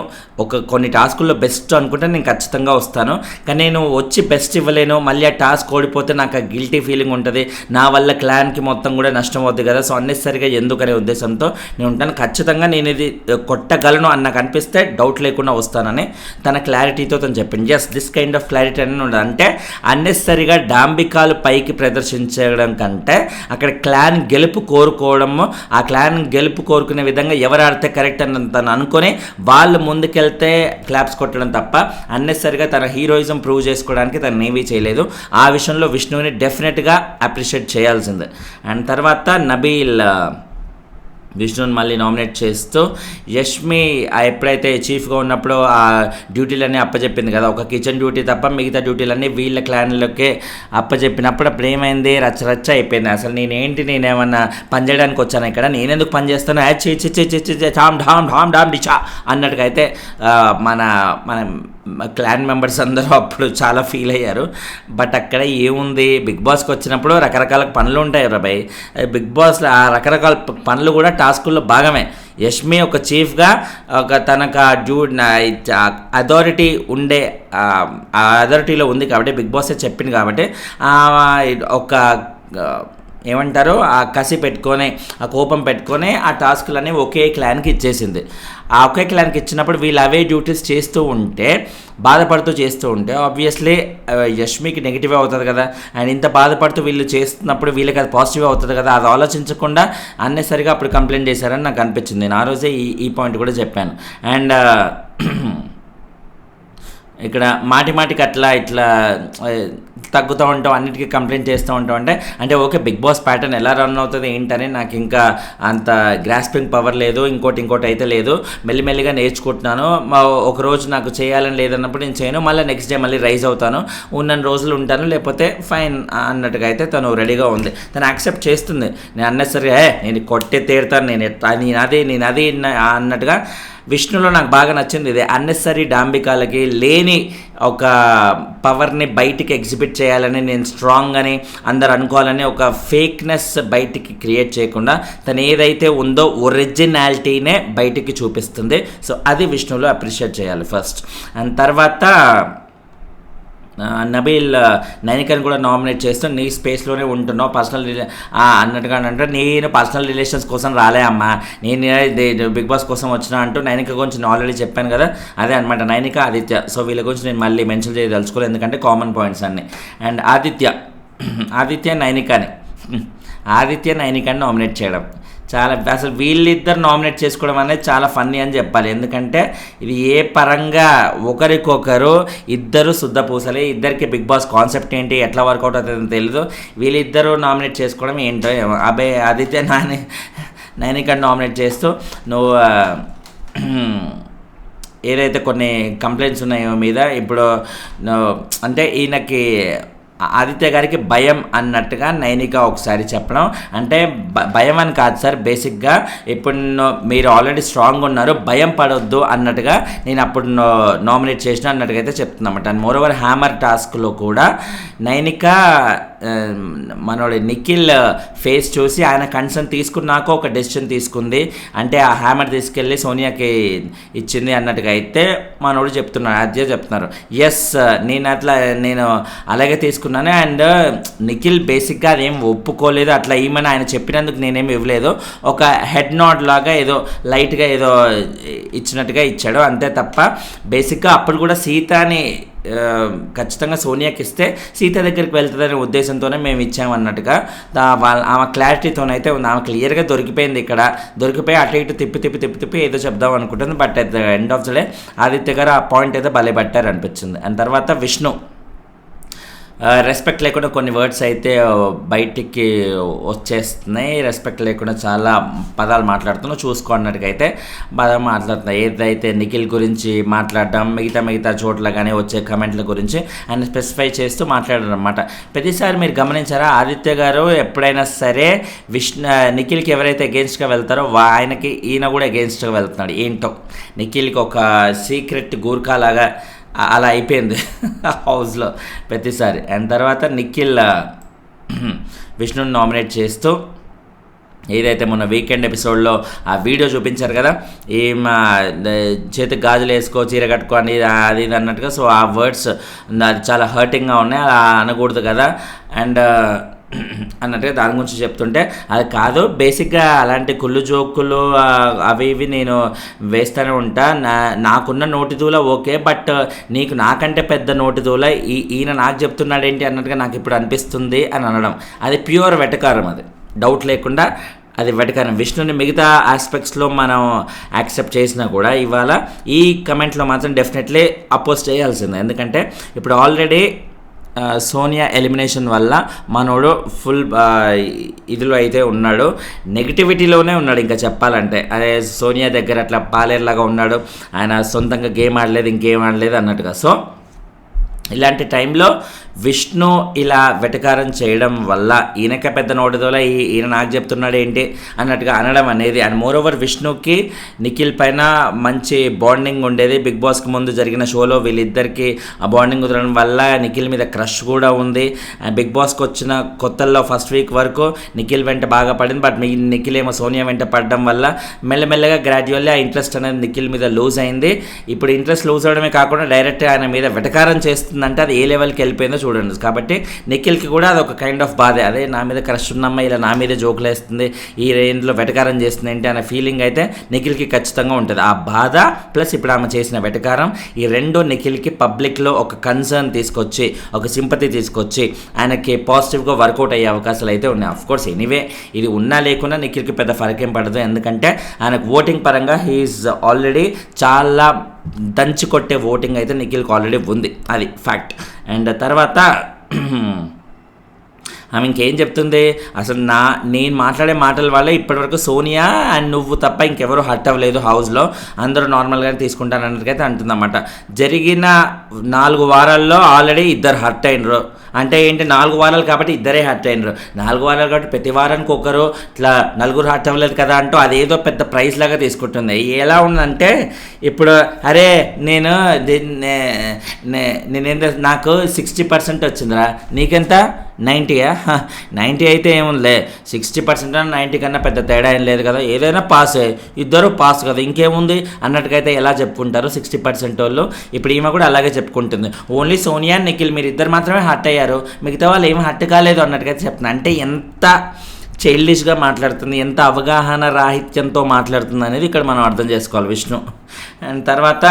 Speaker 1: కొన్ని టాస్కుల్లో బెస్ట్ అనుకుంటే నేను ఖచ్చితంగా వస్తాను, కానీ నేను వచ్చి బెస్ట్ ఇవ్వలేను, మళ్ళీ ఆ టాస్క్ ఓడిపోతే నాకు ఆ గిల్టీ ఫీలింగ్ ఉంటుంది, నా వల్ల క్లాన్కి మొత్తం కూడా నష్టం అవుతుంది కదా, సో అన్నెసరిగా ఎందుకనే ఉద్దేశంతో నేను ఉంటాను. ఖచ్చితంగా నేను ఇది కొట్టగలను అని నాకు అనిపిస్తే డౌట్ లేకుండా వస్తానని తన క్లారిటీతో తను చెప్పింది. Just this kind of clarity అని ఉండదు, అంటే అన్నెసరిగా డాంబికాలు పైకి ప్రదర్శించడం కంటే అక్కడ క్లాన్ గెలుపు కోరుకోవడము, ఆ క్లాన్ గెలుపు కోరుకునే విధంగా ఎవరు ఆడితే కరెక్ట్ అని తను అనుకొని వాళ్ళు ముందుకెళ్తే క్లాప్స్ కొట్టడం తప్ప అన్నెసరిగా తన హీరోయిజం ప్రూవ్ చేసుకోవడానికి తను ఏమీ చేయలేదు. ఆ విషయంలో విష్ణువుని డెఫినెట్గా అప్రిషియేట్ చేయాల్సిందే. అండ్ తర్వాత నబీల్ విష్ణుని మళ్ళీ నామినేట్ చేస్తూ యష్మి ఎప్పుడైతే చీఫ్గా ఉన్నప్పుడు ఆ డ్యూటీలన్నీ అప్పచెప్పింది కదా, ఒక కిచెన్ డ్యూటీ తప్ప మిగతా డ్యూటీలన్నీ వీళ్ళ క్లాన్లకే అప్పచెప్పినప్పుడు అప్పుడు ఏమైంది, రచ్చ అయిపోయింది. అసలు నేనేమన్నా పని చేయడానికి వచ్చాను ఇక్కడ, నేనెందుకు పని చేస్తాను, డామ్ డామ్ డామ్ డామ్ డిచా అన్నట్టుగా అయితే మన క్లాన్ మెంబర్స్ అందరూ అప్పుడు చాలా ఫీల్ అయ్యారు. బట్ అక్కడ ఏముంది, బిగ్ బాస్కి వచ్చినప్పుడు రకరకాల పనులు ఉంటాయి రాబాయ్, బిగ్ బాస్ ఆ రకరకాల పనులు కూడా టాస్కుల్లో భాగమే. యష్మి ఒక చీఫ్గా తనకు అథారిటీ ఉండే అథారిటీలో ఉంది కాబట్టి, బిగ్ బాసే చెప్పింది కాబట్టి ఒక ఏమంటారు ఆ కసి పెట్టుకొని ఆ కోపం పెట్టుకొని ఆ టాస్కులన్నీ ఒకే క్లాన్కి ఇచ్చేసింది. ఆ ఒకే క్లాన్కి ఇచ్చినప్పుడు వీళ్ళు అవే డ్యూటీస్ చేస్తూ ఉంటే బాధపడుతూ చేస్తూ ఉంటే ఆబ్వియస్లీ యష్మికి నెగిటివ్ అవుతుంది కదా, అండ్ ఇంత బాధపడుతూ వీళ్ళు చేస్తున్నప్పుడు వీళ్ళకి అది పాజిటివ్ అవుతుంది కదా, అది ఆలోచించకుండా అన్నెసరిగా అప్పుడు కంప్లైంట్ చేశారని నాకు అనిపించింది. నేను ఆ రోజే ఈ పాయింట్ కూడా చెప్పాను. అండ్ ఇక్కడ మాటికి అట్లా ఇట్లా తగ్గుతూ ఉంటాం, అన్నిటికీ కంప్లైంట్ చేస్తూ ఉంటాం అంటే ఓకే బిగ్ బాస్ ప్యాటర్న్ ఎలా రన్ అవుతుంది ఏంటని నాకు ఇంకా అంత గ్రాస్పింగ్ పవర్ లేదు, ఇంకోటి అయితే లేదు, మెల్లిమెల్లిగా నేర్చుకుంటున్నాను. ఒకరోజు నాకు చేయాలని లేదన్నప్పుడు నేను చేయను, మళ్ళీ నెక్స్ట్ డే మళ్ళీ రైజ్ అవుతాను, ఉన్న రోజులు ఉంటాను, లేకపోతే ఫైన్ అన్నట్టుగా అయితే తను రెడీగా ఉంది, తను యాక్సెప్ట్ చేస్తుంది. నేను అన్నెసరిగా నేను కొట్టే తీరుతాను, నేను అది అన్నట్టుగా. విష్ణులో నాకు బాగా నచ్చింది ఇదే, అన్నెసరీ డాంబికాలకి లేని ఒక పవర్ని బయటికి ఎగ్జిబిట్ చేయాలని, నేను స్ట్రాంగ్ అని అందరు అనుకోవాలని ఒక ఫేక్నెస్ బయటికి క్రియేట్ చేయకుండా తను ఏదైతే ఉందో ఒరిజినాలిటీనే బయటికి చూపిస్తుంది. సో అది విష్ణులో అప్రిషియేట్ చేయాలి ఫస్ట్. అండ్ తర్వాత నబీల్ నైనికని కూడా నామినేట్ చేస్తూ నీ స్పేస్లోనే ఉంటున్నావు పర్సనల్ అన్నట్టుగా అంటే, నేను పర్సనల్ రిలేషన్స్ కోసం రాలే అమ్మా, నేను బిగ్ బాస్ కోసం వచ్చినా అంటూ నైనిక గురించి నేను ఆల్రెడీ చెప్పాను కదా, అదే అనమాట నైనిక ఆదిత్య. సో వీళ్ళ గురించి నేను మళ్ళీ మెన్షన్ చేయదలుచుకోలేదు ఎందుకంటే కామన్ పాయింట్స్ అన్నీ. అండ్ ఆదిత్య నైనికని నామినేట్ చేయడం చాలా, అసలు వీళ్ళిద్దరు నామినేట్ చేసుకోవడం అనేది చాలా ఫన్నీ అని చెప్పాలి. ఎందుకంటే ఇది ఏ పరంగా ఒకరికొకరు ఇద్దరు శుద్ధపూసలే, ఇద్దరికి బిగ్ బాస్ కాన్సెప్ట్ ఏంటి ఎట్లా వర్కౌట్ అవుతుందని తెలియదు, వీళ్ళిద్దరూ నామినేట్ చేసుకోవడం ఏంటో. ఆదిత్య నైనికని నామినేట్ చేస్తూ నువ్వు ఏదైతే కొన్ని కంప్లైంట్స్ ఉన్నాయో మీద ఇప్పుడు అంటే ఈయనకి ఆదిత్య గారికి భయం అన్నట్టుగా నైనిక ఒకసారి చెప్పడం, అంటే భయం అని కాదు సార్, బేసిక్గా ఇప్పుడు మీరు ఆల్రెడీ స్ట్రాంగ్ ఉన్నారు, భయం పడొద్దు అన్నట్టుగా నేను అప్పుడు నామినేట్ చేసిన అన్నట్టుగా అయితే చెప్తున్నమాట. అండ్ మోరోవర్ హ్యామర్ టాస్క్లో కూడా నైనిక మనోడి నిఖిల్ ఫేస్ చూసి ఆయన కన్సర్న్ తీసుకున్నాక ఒక డెసిషన్ తీసుకుంది, అంటే ఆ హ్యామర్ తీసుకెళ్ళి సోనియాకి ఇచ్చింది అన్నట్టుగా అయితే మనోడు చెప్తున్నాడు, అదే చెప్తున్నారు. ఎస్, నేను అలాగే తీసుకున్నాను. అండ్ నిఖిల్ బేసిక్గా అదేం ఒప్పుకోలేదు, అట్లా ఏమని ఆయన చెప్పినందుకు నేనేమి ఇవ్వలేదు, ఒక హెడ్ నాడ్ లాగా ఏదో లైట్గా ఏదో ఇచ్చినట్టుగా ఇచ్చాడు అంతే తప్ప బేసిక్గా అప్పుడు కూడా సీతని ఖచ్చితంగా సోనియాకి ఇస్తే సీత దగ్గరికి వెళ్తుందనే ఉద్దేశంతోనే మేము ఇచ్చామన్నట్టుగా ఆమె క్లారిటీతోనైతే ఉంది. ఆమె క్లియర్గా దొరికిపోయింది, దొరికిపోయి అటు ఇటు తిప్పి ఏదో చెప్దాం అనుకుంటుంది. But at the end of the day Aditya గారు ఆ పాయింట్ ఏదో భలే పట్టారు అనిపించింది. అండ్ తర్వాత విష్ణు రెస్పెక్ట్ లేకుండా కొన్ని వర్డ్స్ అయితే బయటికి వచ్చేస్తున్నాయి, రెస్పెక్ట్ లేకుండా చాలా పదాలు మాట్లాడుతున్నావు, చూసుకోన్నట్టుగా అయితే బాగా మాట్లాడుతున్నాయి. ఏదైతే నిఖిల్ గురించి మాట్లాడడం, మిగతా చోట్ల కానీ వచ్చే కమెంట్ల గురించి ఆయన స్పెసిఫై చేస్తూ మాట్లాడారు అనమాట. ప్రతిసారి మీరు గమనించారా, ఆదిత్య గారు ఎప్పుడైనా సరే నిఖిల్కి ఎవరైతే అగేన్స్ట్గా వెళ్తారో ఆయనకి ఈయన కూడా అగేన్స్ట్గా వెళ్తున్నాడు. ఏంటో నిఖిల్కి ఒక సీక్రెట్ గూర్ఖా లాగా అలా అయిపోయింది హౌస్లో ప్రతిసారి. అండ్ తర్వాత నిఖిల్ విష్ణుని నామినేట్ చేస్తూ ఏదైతే మొన్న వీకెండ్ ఎపిసోడ్లో ఆ వీడియో చూపించారు కదా, చేతికి గాజులు వేసుకో, చీర కట్టుకో అని అది ఇది అన్నట్టుగా, సో ఆ వర్డ్స్ అది చాలా హర్టింగ్గా ఉన్నాయి, అలా అనకూడదు కదా అండ్ అన్నట్టుగా దాని గురించి చెప్తుంటే అది కాదు, బేసిక్గా అలాంటి కుళ్ళు జోకులు అవి ఇవి నేను వేస్తూనే ఉంటా, నాకున్న నోటిదూల ఓకే, బట్ నీకు నాకంటే పెద్ద నోటిదూల ఈయన నాకు చెప్తున్నాడేంటి అన్నట్టుగా నాకు ఇప్పుడు అనిపిస్తుంది అని అనడం, అది ప్యూర్ వెటకారం, అది డౌట్ లేకుండా అది వెటకారం. విష్ణుని మిగతా ఆస్పెక్ట్స్లో మనం యాక్సెప్ట్ చేసినా కూడా ఇవాళ ఈ కమెంట్లో మాత్రం డెఫినెట్లీ అపోజ్ చేయాల్సిందే. ఎందుకంటే ఇప్పుడు ఆల్రెడీ సోనియా ఎలిమినేషన్ వల్ల మనోడు ఫుల్ ఇదిలో అయితే ఉన్నాడు, నెగిటివిటీలోనే ఉన్నాడు ఇంకా చెప్పాలంటే. అదే సోనియా దగ్గర అట్లా పాలేర్లాగా ఉన్నాడు, ఆయన సొంతంగా గేమ్ ఆడలేదు, ఇంకేం ఆడలేదు అన్నట్టుగా. సో ఇలాంటి టైంలో విష్ణు ఇలా వెటకారం చేయడం వల్ల ఈయనక పెద్ద నోటిదోలా ఈయన నాకు చెప్తున్నాడు ఏంటి అన్నట్టుగా అనడం అనేది. అండ్ మోర్ ఓవర్ విష్ణుకి నిఖిల్ పైన మంచి బాండింగ్ ఉండేది, బిగ్ బాస్కి ముందు జరిగిన షోలో వీళ్ళిద్దరికి ఆ బాండింగ్ కుదరడం వల్ల నిఖిల్ మీద క్రష్ కూడా ఉంది. బిగ్ బాస్కి వచ్చిన కొత్తల్లో ఫస్ట్ వీక్ వరకు నిఖిల్ వెంట బాగా పడింది, బట్ నిఖిల్ ఏమో సోనియా వెంట పడడం వల్ల మెల్లమెల్లగా గ్రాడ్యువల్లీ ఆ ఇంట్రెస్ట్ అనేది నిఖిల్ మీద లూజ్ అయింది. ఇప్పుడు ఇంట్రెస్ట్ లూజ్ అవడమే కాకుండా డైరెక్ట్ ఆయన మీద వెటకారం చేస్తుందంటే అది ఏ లెవెల్కి వెళ్ళిపోయిందో చూడండి. కాబట్టి నిఖిల్కి కూడా అది ఒక కైండ్ ఆఫ్ బాధే, అదే నా మీద క్రష్ ఉన్నమ్మ ఇలా నా మీదే జోకులు వేస్తుంది, ఈ రేంజ్లో వెటకారం చేస్తుంది ఏంటి అనే ఫీలింగ్ అయితే నిఖిల్కి ఖచ్చితంగా ఉంటుంది. ఆ బాధ ప్లస్ ఇప్పుడు ఆమె చేసిన వెటకారం, ఈ రెండు నిఖిల్కి పబ్లిక్లో ఒక కన్సర్న్ తీసుకొచ్చి, ఒక సింపతి తీసుకొచ్చి ఆయనకి పాజిటివ్గా వర్కౌట్ అయ్యే అవకాశాలు అయితే ఉన్నాయి. అఫ్కోర్స్ ఎనీవే ఇది ఉన్నా లేకున్నా నిఖిల్కి పెద్ద ఫరకేం పడదు, ఎందుకంటే ఆయనకు ఓటింగ్ పరంగా హీఈస్ ఆల్రెడీ చాలా దంచి కొట్టే ఓటింగ్ అయితే నిఖిల్కి ఆల్రెడీ ఉంది, అది ఫ్యాక్ట్. అండ్ తర్వాత ఆమె ఇంకేం చెప్తుంది, అసలు నేను మాట్లాడే మాటల వల్ల ఇప్పటివరకు సోనియా అండ్ నువ్వు తప్ప ఇంకెవరు హర్ట్ అవ్వలేదు హౌస్లో, అందరూ నార్మల్గానే తీసుకుంటాను అన్నట్టుకైతే అంటుందన్నమాట. జరిగిన 4 వారాల్లో ఆల్రెడీ 2 హర్ట్ అయినరు, అంటే ఏంటి 4 వారాలు కాబట్టి 2 హర్ట్ అయినరు, 4 వారాలు కాబట్టి ప్రతి వారానికి ఒకరు ఇట్లా 4 హర్ట్ అవ్వలేదు కదా అంటూ అదేదో పెద్ద ప్రైజ్ లాగా తీసుకుంటుంది. ఎలా ఉందంటే ఇప్పుడు అరే నేనేంత నాకు 60% వచ్చిందిరా, నీకెంత 90యా? 90 అయితే ఏముందిలే, 60% 90 కన్నా పెద్ద తేడా ఏం లేదు కదా, ఏదైనా పాసే, ఇద్దరు పాస్ కదా, ఇంకేముంది అన్నట్టుకైతే ఎలా చెప్పుకుంటారు 60% వాళ్ళు. ఇప్పుడు ఈమె కూడా అలాగే చెప్పుకుంటుంది, ఓన్లీ సోనియా అండ్ నిఖిల్ మీరు ఇద్దరు మాత్రమే హర్ట్ అయ్యారు, మిగతా వాళ్ళు ఏమి హర్ట్ కాలేదు అన్నట్టుకైతే చెప్తున్నా. అంటే ఎంత చైల్డిష్గా మాట్లాడుతుంది, ఎంత అవగాహన రాహిత్యంతో మాట్లాడుతుంది అనేది ఇక్కడ మనం అర్థం చేసుకోవాలి విష్ణు. అండ్ తర్వాత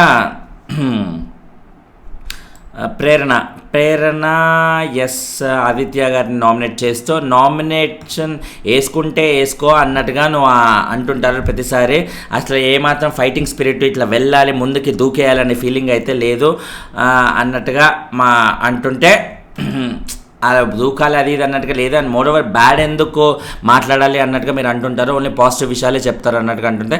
Speaker 1: ప్రేరణ ఎస్ ఆదిత్య గారిని నామినేట్ చేస్తూ, నామినేషన్ వేసుకుంటే వేసుకో అన్నట్టుగా నువ్వు అంటుంటారు ప్రతిసారి, అసలు ఏమాత్రం ఫైటింగ్ స్పిరిట్ ఇట్లా వెళ్ళాలి ముందుకి దూకేయాలనే ఫీలింగ్ అయితే లేదు అన్నట్టుగా అంటుంటే అలా దూకాలి అది ఇది అన్నట్టుగా లేదు. అండ్ మోర్ ఓవర్ బ్యాడ్ ఎందుకు మాట్లాడాలి అన్నట్టుగా మీరు అంటుంటారు, ఓన్లీ పాజిటివ్ విషయాలే చెప్తారు అన్నట్టుగా అంటుంటే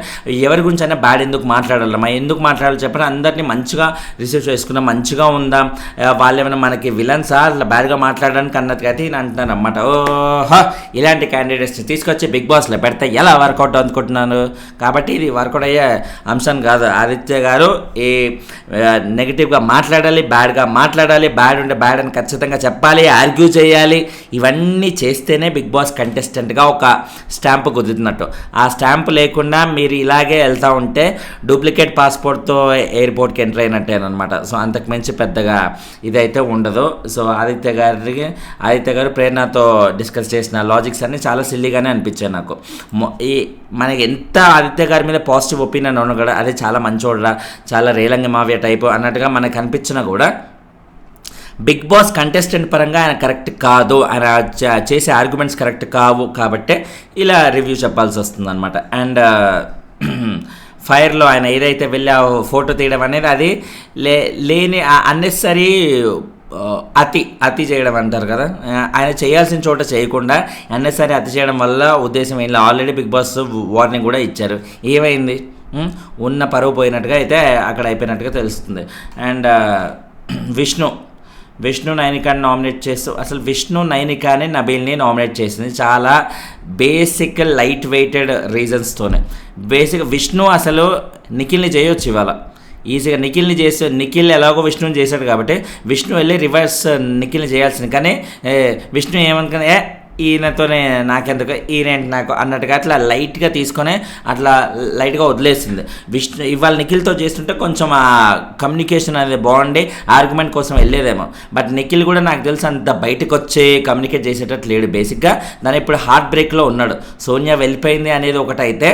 Speaker 1: ఎవరి గురించి అయినా బ్యాడ్ ఎందుకు మాట్లాడాలమ్మా, ఎందుకు మాట్లాడాలి చెప్పండి, అందరినీ మంచిగా రిసీవ్ చేసుకుందాం, మంచిగా ఉందాం, వాళ్ళు ఏమైనా మనకి విలన్సా అట్లా బ్యాడ్గా మాట్లాడడానికి అన్నట్టుగా అయితే నేను అంటున్నాను అన్నమాట. ఓహో ఇలాంటి క్యాండిడేట్స్ని తీసుకొచ్చి బిగ్ బాస్లో పెడితే ఎలా వర్కౌట్ అనుకుంటున్నాను, కాబట్టి ఇది వర్కౌట్ అయ్యే అంశం కాదు. ఆదిత్య గారు ఈ నెగిటివ్గా మాట్లాడాలి, బ్యాడ్గా మాట్లాడాలి, బ్యాడ్ ఉంటే బ్యాడ్ అని ఖచ్చితంగా చెప్పాలి, ఆర్గ్యూ చేయాలి. ఇవన్నీ చేస్తేనే బిగ్ బాస్ కంటెస్టెంట్గా ఒక స్టాంపు కుదురుతున్నట్టు. ఆ స్టాంపు లేకుండా మీరు ఇలాగే వెళ్తూ ఉంటే డూప్లికేట్ పాస్పోర్ట్తో ఎయిర్పోర్ట్కి ఎంటర్ అయినట్టేనమాట. సో అంతకు మించి పెద్దగా ఇదైతే ఉండదు. సో ఆదిత్య గారు ప్రేరణతో డిస్కస్ చేసిన లాజిక్స్ అన్నీ చాలా సిల్లీగానే అనిపించాయి నాకు. మనకి ఎంత ఆదిత్య గారి మీద పాజిటివ్ ఒపీనియన్ ఉన్నా కూడా అదే చాలా మంచోడరా, చాలా రేలంగి మావ్య టైపు అన్నట్టుగా మనకు అనిపించినా కూడా బిగ్ బాస్ కంటెస్టెంట్ పరంగా ఆయన కరెక్ట్ కాదు, ఆయన చేసే ఆర్గ్యుమెంట్స్ కరెక్ట్ కావు, కాబట్టే ఇలా రివ్యూ చెప్పాల్సి వస్తుంది అనమాట. అండ్ ఫైర్లో ఆయన ఏదైతే వెళ్ళి ఆ ఫోటో తీయడం అనేది అది లేని అన్నెసరీ అతి చేయడం అంటారు కదా, ఆయన చేయాల్సిన చోట చేయకుండా అన్నెసరీ అతి చేయడం వల్ల ఉద్దేశం ఏం లేదు. ఆల్రెడీ బిగ్ బాస్ వార్నింగ్ కూడా ఇచ్చారు. ఏమైంది, ఉన్న పరువు పోయినట్టుగా అయితే అక్కడ అయిపోయినట్టుగా తెలుస్తుంది. అండ్ విష్ణు నైనికాని నామినేట్ చేస్తూ, అసలు విష్ణు నైనికాని నబీల్ని నామినేట్ చేసింది చాలా బేసిక్ లైట్ వెయిటెడ్ రీజన్స్తోనే. విష్ణు అసలు నిఖిల్ని చేయొచ్చు ఇవాళ ఈజీగా. నిఖిల్ ఎలాగో విష్ణుని చేశాడు కాబట్టి విష్ణు వెళ్ళి రివర్స్ నిఖిల్ని చేయాల్సింది. కానీ విష్ణు ఏమనుకున్నా ఈయనతోనే నాకెందుకు, ఈయనేంటి నాకు అన్నట్టుగా అట్లా లైట్గా తీసుకొని అట్లా లైట్గా వదిలేసింది. ఇవాళ నిఖిల్తో చేస్తుంటే కొంచెం ఆ కమ్యూనికేషన్ అనేది బాగుండి ఆర్గ్యుమెంట్ కోసం వెళ్ళేదేమో. బట్ నిఖిల్ కూడా నాకు తెలిసి అంత బయటకు వచ్చి కమ్యూనికేట్ చేసేటట్లు లేడు. బేసిక్గా దాని ఇప్పుడు హార్ట్ బ్రేక్లో ఉన్నాడు. సోనియా వెళ్ళిపోయింది అనేది ఒకటైతే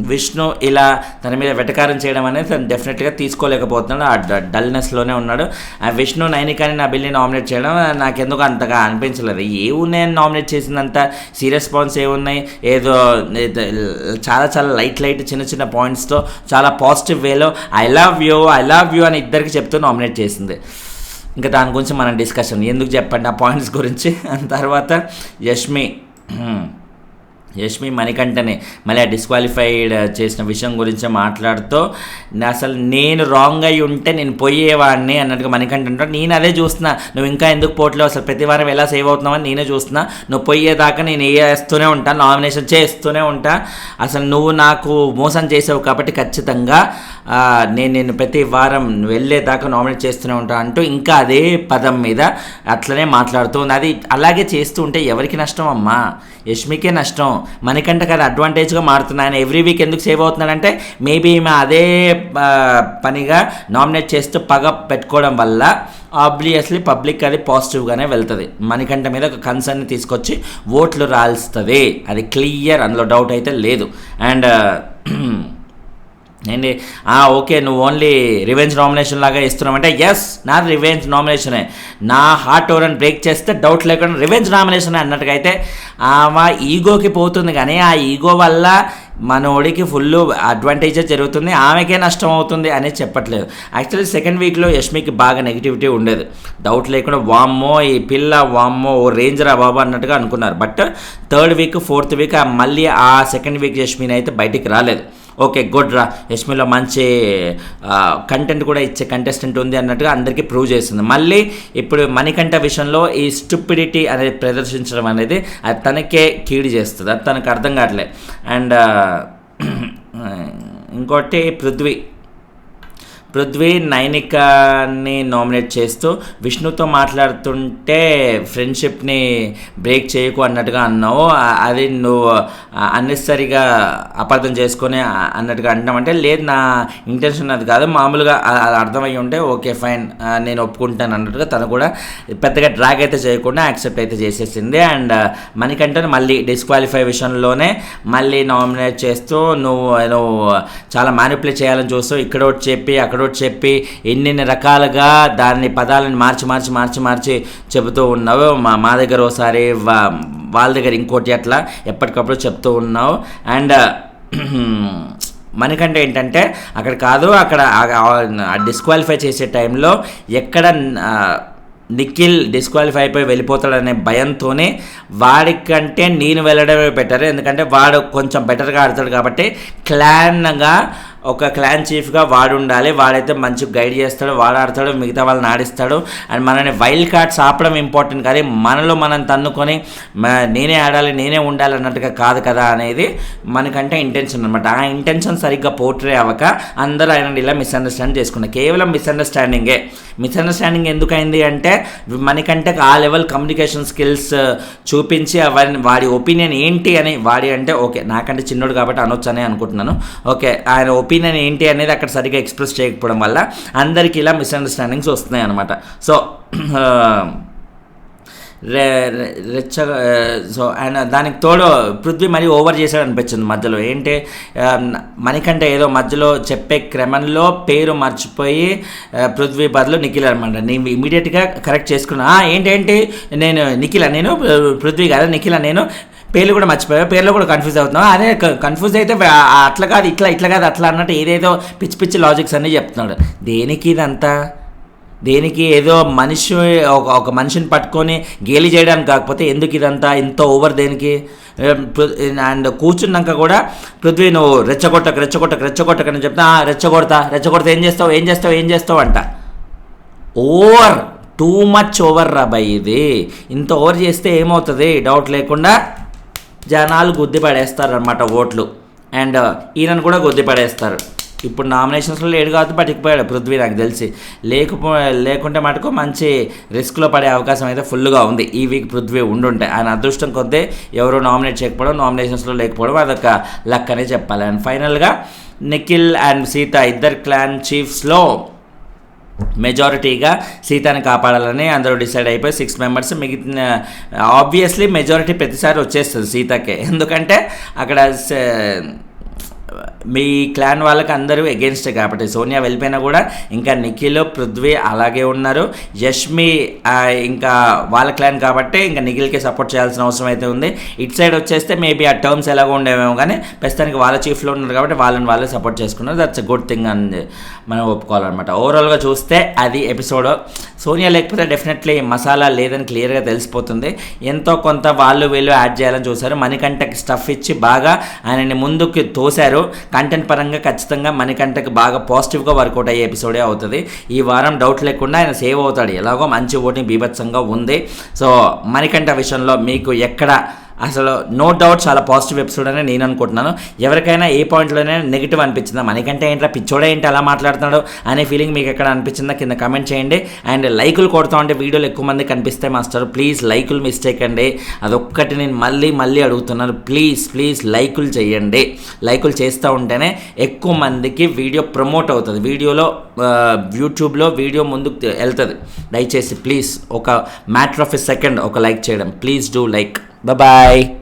Speaker 1: విష్ణు ఇలా తన మీద వెటకారం చేయడం అనేది తను డెఫినెట్గా తీసుకోలేకపోతున్నాడు. ఆ డల్నెస్లోనే ఉన్నాడు. ఆ విష్ణు నైనికాని నబీల్ని నామినేట్ చేయడం నాకెందుకు అంతగా అనిపించలేదు. ఏమున్నాయని నామినేట్ చేసిందంత సీరియస్ పాయింట్స్ ఏమున్నాయి, ఏదో చాలా చాలా లైట్ చిన్న పాయింట్స్తో చాలా పాజిటివ్ వేలో ఐ లవ్ యూ అని ఇద్దరికి చెప్తూ నామినేట్ చేసింది. ఇంకా దాని గురించి మనం డిస్కషన్ ఎందుకు చెప్పండి ఆ పాయింట్స్ గురించి. తర్వాత యష్మి మణికంఠని మళ్ళీ ఆ డిస్క్వాలిఫైడ్ చేసిన విషయం గురించి మాట్లాడుతూ అసలు నేను రాంగ్ అయి ఉంటే నేను పోయేవాడిని అన్నట్టుగా మణికంఠ అంటాడు. నేను అదే చూస్తున్నా, నువ్వు ఇంకా ఎందుకు పోవట్లేవు, అసలు ప్రతి వారం ఎలా సేవ్ అవుతున్నావని నేనే చూస్తున్నా. నువ్వు పోయేదాకా నేను వేస్తూనే ఉంటాను, నామినేషన్ చేస్తూనే ఉంటా. అసలు నువ్వు నాకు మోసం చేసావు కాబట్టి ఖచ్చితంగా నేను ప్రతి వారం వెళ్ళేదాకా నామినేట్ చేస్తూనే ఉంటా అంటూ ఇంకా అదే పదం మీద అట్లనే మాట్లాడుతూ ఉంది. అది అలాగే చేస్తూ ఉంటే ఎవరికి నష్టం అమ్మా? యష్మికే నష్టం. మణికంఠ కదా అడ్వాంటేజ్గా మారుతుంది. ఆయన ఎవ్రీ వీక్ ఎందుకు సేవ్ అవుతున్నాడంటే మేబీ ఈమె అదే పనిగా నామినేట్ చేస్తూ పగ పెట్టుకోవడం వల్ల ఆబ్వియస్లీ పబ్లిక్ అది పాజిటివ్గానే వెళ్తుంది. మణికంఠ మీద ఒక కన్సర్న్ తీసుకొచ్చి ఓట్లు రాల్స్తుంది, అది క్లియర్, అందులో డౌట్ అయితే లేదు. అండ్ ఏంటి ఓకే నువ్వు ఓన్లీ రివెంజ్ నామినేషన్ లాగా ఇస్తున్నావంటే ఎస్ నాది రివెంజ్ నామినేషనే. నా హార్ట్ ఎవరైనా బ్రేక్ చేస్తే డౌట్ లేకుండా రివెంజ్ నామినేషన్ అన్నట్టుగా అయితే ఆమె ఈగోకి పోతుంది. కానీ ఆ ఈగో వల్ల మనోడికి ఫుల్ అడ్వాంటేజెస్ జరుగుతుంది, ఆమెకే నష్టం అవుతుంది అనేది చెప్పట్లేదు. యాక్చువల్లీ సెకండ్ వీక్లో యష్మికి బాగా నెగిటివిటీ ఉండేది, డౌట్ లేకుండా వామ్మో ఈ పిల్ల వామ్మో ఓ రేంజరా బాబా అన్నట్టుగా అనుకున్నారు. But third week fourth week మళ్ళీ ఆ సెకండ్ వీక్ యష్మిని అయితే బయటికి రాలేదు. ఓకే గుడ్ రా, యష్మిలో మంచి కంటెంట్ కూడా ఇచ్చే కంటెస్టెంట్ ఉంది అన్నట్టుగా అందరికీ ప్రూవ్ చేస్తుంది. మళ్ళీ ఇప్పుడు మణికంఠ విషయంలో ఈ స్టూపిడిటీ అనేది ప్రదర్శించడం అనేది అది తనకే కీడు చేస్తుంది, అది తనకు అర్థం కావట్లేదు. అండ్ ఇంకోటి పృథ్వీ నైనికాని నామినేట్ చేస్తూ విష్ణుతో మాట్లాడుతుంటే ఫ్రెండ్షిప్ని బ్రేక్ చేయకు అన్నట్టుగా అన్నావు, అది నువ్వు అన్నెసరిగా అపార్థం చేసుకొని అన్నట్టుగా అంటున్నామంటే లేదు నా ఇంటెన్షన్ అది కాదు, మామూలుగా అది అర్థమయ్యి ఉంటే ఓకే ఫైన్ నేను ఒప్పుకుంటాను అన్నట్టుగా తను కూడా పెద్దగా డ్రాగ్ అయితే చేయకుండా యాక్సెప్ట్ అయితే చేసేసింది. అండ్ మణికంఠని మళ్ళీ డిస్క్వాలిఫై విషయంలోనే మళ్ళీ నామినేట్ చేస్తూ నువ్వు చాలా మ్యానిపులేట్ చేయాలని చూస్తూ ఇక్కడ ఒకటి చెప్పి అక్కడ చెప్పి ఎన్ని రకాలుగా దాన్ని పదాలను మార్చి చెబుతూ ఉన్నావు. మా దగ్గర ఒకసారి వాళ్ళ దగ్గర ఇంకోటి అట్లా ఎప్పటికప్పుడు చెప్తూ ఉన్నావు. అండ్ మనకంటే ఏంటంటే అక్కడ కాదు, అక్కడ డిస్క్వాలిఫై చేసే టైంలో ఎక్కడ నిఖిల్ డిస్క్వాలిఫై అయిపోయి వెళ్ళిపోతాడనే భయంతోనే వాడికంటే నేను వెళ్ళడమే బెటర్, ఎందుకంటే వాడు కొంచెం బెటర్గా ఆడతాడు కాబట్టి క్లాన్గా ఒక క్లాన్ చీఫ్గా వాడు ఉండాలి, వాడైతే మంచి గైడ్ చేస్తాడు, వాడు ఆడతాడు, మిగతా వాళ్ళని ఆడిస్తాడు. అండ్ మనని వైల్డ్ కార్డ్స్ ఆపడం ఇంపార్టెంట్, కానీ మనలో మనం తన్నుకొని నేనే ఆడాలి నేనే ఉండాలి అన్నట్టుగా కాదు కదా అనేది మనకంటే ఇంటెన్షన్ అనమాట. ఆ ఇంటెన్షన్ సరిగ్గా పోర్ట్రే అవ్వక అందరూ ఆయన ఇలా మిస్అండర్స్టాండ్ చేసుకున్నారు. కేవలం మిస్అండర్స్టాండింగ్ ఎందుకైంది అంటే మనకంటే ఆ లెవెల్ కమ్యూనికేషన్ స్కిల్స్ చూపించి వాడి ఒపీనియన్ ఏంటి అని, వాడి అంటే ఓకే నాకంటే చిన్నోడు కాబట్టి అనొచ్చు అని అనుకుంటున్నాను, ఓకే ఆయన ఒపీనియన్ ఏంటి అనేది అక్కడ సరిగ్గా ఎక్స్ప్రెస్ చేయకపోవడం వల్ల అందరికీ ఇలా మిస్అండర్స్టాండింగ్స్ వస్తున్నాయి అనమాట. సో సో ఆయన దానికి తోడు పృథ్వీ మరీ ఓవర్ చేశాడు అనిపించింది మధ్యలో. ఏంటి మనకంటే ఏదో మధ్యలో చెప్పే క్రమంలో పేరు మర్చిపోయి పృథ్వీ బదులు నిఖిల్ అనమాట. నేను ఇమీడియట్గా కరెక్ట్ చేసుకున్నా, ఏంటి నేను నిఖిల్ నేను పృథ్వీ కదా నిఖిల్ నేను పేర్లు కూడా మర్చిపోయా, పేర్లు కూడా కన్ఫ్యూజ్ అవుతున్నావు. అదే కన్ఫ్యూజ్ అయితే అట్లా కాదు ఇట్లా కాదు అట్లా అన్నట్టు ఏదేదో పిచ్చి లాజిక్స్ అన్నీ చెప్తున్నాడు. దేనికి ఇదంతా, దేనికి ఏదో మనిషి ఒక మనిషిని పట్టుకొని గేలి చేయడానికి కాకపోతే ఎందుకు ఇదంతా ఇంత ఓవర్ దేనికి? అండ్ కూర్చున్నాక కూడా పృథ్వీ నువ్వు రెచ్చగొట్టకని చెప్తా, రెచ్చగొడతా ఏం చేస్తావు అంట. ఓవర్, టూ మచ్ ఓవర్ రా బై. ఇది ఇంత ఓవర్ చేస్తే ఏమవుతుంది? డౌట్ లేకుండా జనాలు గుద్ది పడేస్తారు అన్నమాట ఓట్లు. అండ్ ఈయనను కూడా గుద్ది పడేస్తారు. ఇప్పుడు నామినేషన్స్లో లేడు కాబట్టి పట్టుకుపోయాడు పృథ్వీ నాకు తెలిసి. లేకుంటే మటుకు మంచి రిస్క్లో పడే అవకాశం అయితే ఫుల్గా ఉంది ఈ వీక్ పృథ్వీ ఉండుంటే. ఆయన అదృష్టం కొద్దీ ఎవరు నామినేట్ చేయకపోవడం, నామినేషన్స్లో లేకపోవడం అదొక లక్ అనే చెప్పాలి. అండ్ ఫైనల్గా నిఖిల్ అండ్ సీత ఇద్దరు క్లాన్ చీఫ్స్లో మెజారిటీగా సీతని కాపాడాలని అందరూ డిసైడ్ అయిపోయి 6 మెంబర్స్ మిగిలిన ఆబ్వియస్లీ మెజారిటీ ప్రతిసారి వచ్చేస్తుంది సీతకే. ఎందుకంటే అక్కడ మీ క్లాన్ వాళ్ళకి అందరూ ఎగెన్స్ట్ కాబట్టి సోనియా వెళ్ళిపోయినా కూడా ఇంకా నిఖిల్ పృథ్వీ అలాగే ఉన్నారు. యష్మి ఇంకా వాళ్ళ క్లాన్ కాబట్టి ఇంకా నిఖిల్కి సపోర్ట్ చేయాల్సిన అవసరం అయితే ఉంది. ఇటు సైడ్ వచ్చేస్తే మేబీ ఆ టర్మ్స్ ఎలాగో ఉండేవేమో, కానీ ప్రస్తుతానికి వాళ్ళ చీఫ్లో ఉన్నారు కాబట్టి వాళ్ళే సపోర్ట్ చేసుకున్నారు. దట్స్ ఎ గుడ్ థింగ్ అని మనం ఒప్పుకోవాలన్నమాట. ఓవరాల్గా చూస్తే అది ఎపిసోడ్. సోనియా లేకపోతే డెఫినెట్లీ మసాలా లేదని క్లియర్గా తెలిసిపోతుంది. ఎంతో కొంత వీళ్ళు యాడ్ చేయాలని చూశారు. మణికంఠకి స్టఫ్ ఇచ్చి బాగా ఆయనని ముందుకు తోశారు. కంటెంట్ పరంగా ఖచ్చితంగా మణికంఠకి బాగా పాజిటివ్గా వర్కౌట్ అయ్యే ఎపిసోడే అవుతుంది. ఈ వారం డౌట్ లేకుండా ఆయన సేవ్ అవుతాడు. ఎలాగో మంచి ఓటింగ్ బీభత్సంగా ఉంది. సో మణికంఠ విషయంలో మీకు ఎక్కడ అసలు నో డౌట్ చాలా పాజిటివ్ ఎపిసోడ్ అని నేను అనుకుంటున్నాను. ఎవరికైనా ఏ పాయింట్లోనే నెగిటివ్ అనిపించిందా, మనకంటే ఏంట్రా పిచ్చోడే ఏంటి అలా మాట్లాడుతున్నాడు అనే ఫీలింగ్ మీకు ఎక్కడ అనిపించిందా కింద కమెంట్ చేయండి. అండ్ లైకులు కొడతా ఉంటే వీడియోలు ఎక్కువ మంది కనిపిస్తే మాస్టర్ ప్లీజ్ లైకులు మిస్టేక్ అండి, అదొక్కటి నేను మళ్ళీ అడుగుతున్నాను. ప్లీజ్ లైకులు చేయండి. లైకులు చేస్తూ ఉంటేనే ఎక్కువ మందికి వీడియో ప్రమోట్ అవుతుంది. యూట్యూబ్లో వీడియో ముందుకు వెళ్తుంది. దయచేసి ప్లీజ్ ఒక మ్యాటర్ ఆఫ్ ఎ సెకండ్ ఒక లైక్ చేయడం, ప్లీజ్ డూ లైక్. Bye-bye.